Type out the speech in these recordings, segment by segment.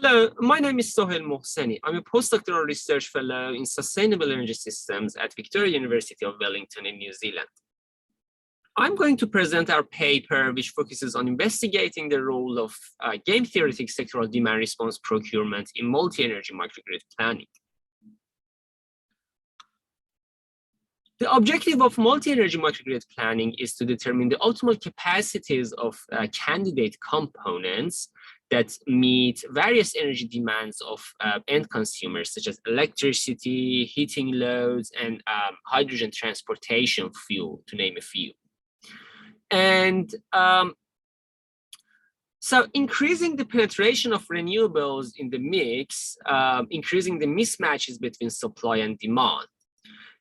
Hello, my name is Soheil Mohseni. I'm a postdoctoral research fellow in sustainable energy systems at Victoria University of Wellington in New Zealand. I'm going to present our paper, which focuses on investigating the role of game-theoretic sectoral demand response procurement in multi-energy microgrid planning. The objective of multi-energy microgrid planning is to determine the optimal capacities of candidate components that meet various energy demands of end consumers, such as electricity, heating loads, and hydrogen transportation fuel, to name a few. And so increasing the penetration of renewables in the mix, increasing the mismatches between supply and demand.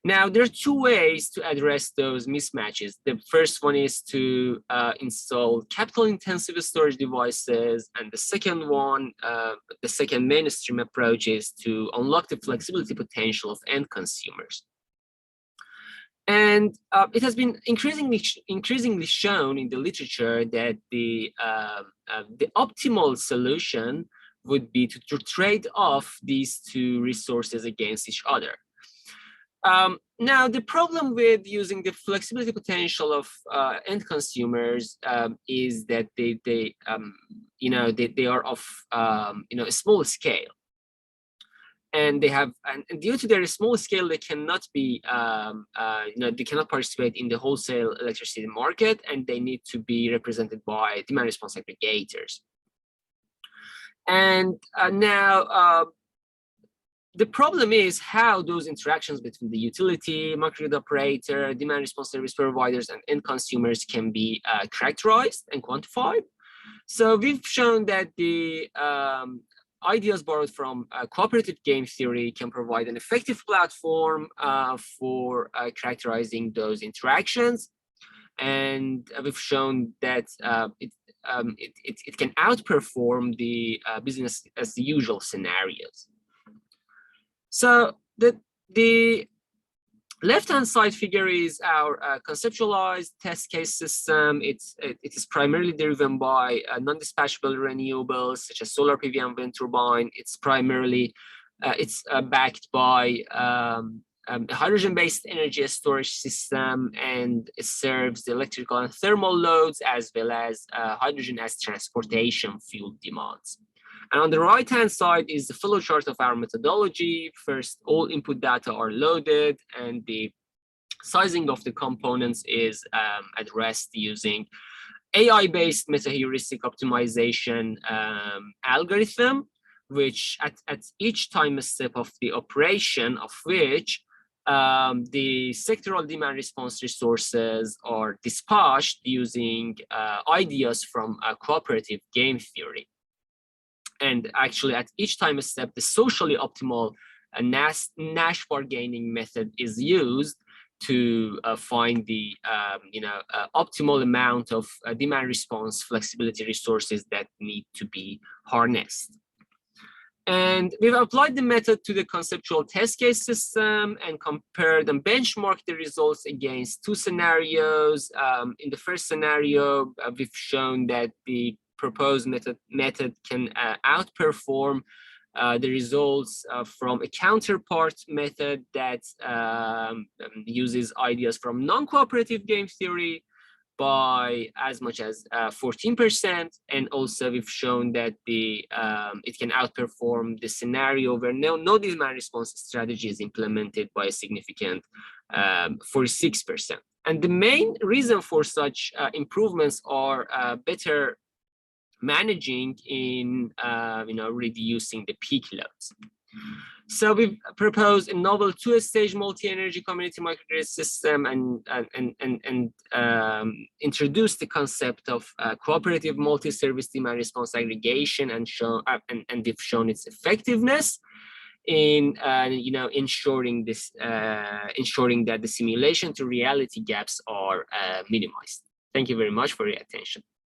Now, there are two ways to address those mismatches. The first one is to install capital-intensive storage devices, and the second one, the second mainstream approach, is to unlock the flexibility potential of end consumers. And it has been increasingly shown in the literature that the optimal solution would be to trade off these two resources against each other. Now, the problem with using the flexibility potential of end consumers is that they are of a small scale, and they have, and due to their small scale, they cannot be they cannot participate in the wholesale electricity market, and they need to be represented by demand response aggregators. And now. The problem is how those interactions between the utility, microgrid operator, demand response service providers, and end consumers can be characterized and quantified. So we've shown that the ideas borrowed from cooperative game theory can provide an effective platform for characterizing those interactions. And we've shown that it can outperform the business as usual scenarios. So the left-hand side figure is our conceptualized test case system. It is primarily driven by non-dispatchable renewables such as solar PV and wind turbine. It's primarily backed by a hydrogen-based energy storage system, and it serves the electrical and thermal loads as well as hydrogen as transportation fuel demands. And on the right-hand side is the flowchart of our methodology. First, all input data are loaded, and the sizing of the components is addressed using AI-based meta-heuristic optimization algorithm, which at each time step of the operation of which the sectoral demand response resources are dispatched using ideas from cooperative game theory. And actually, at each time step, the socially optimal Nash bargaining method is used to find the optimal amount of demand response flexibility resources that need to be harnessed. And we've applied the method to the conceptual test case system and compared and benchmarked the results against two scenarios. In the first scenario, we've shown that the proposed method can outperform the results from a counterpart method that uses ideas from non-cooperative game theory by as much as 14%, and also we've shown that it can outperform the scenario where no demand response strategy is implemented by a significant 46%. And the main reason for such improvements are better managing in reducing the peak loads. So we've proposed a novel two-stage multi-energy community microgrid system and introduced the concept of cooperative multi-service demand response aggregation, and we've shown its effectiveness in ensuring that the simulation to reality gaps are minimized. Thank you very much for your attention.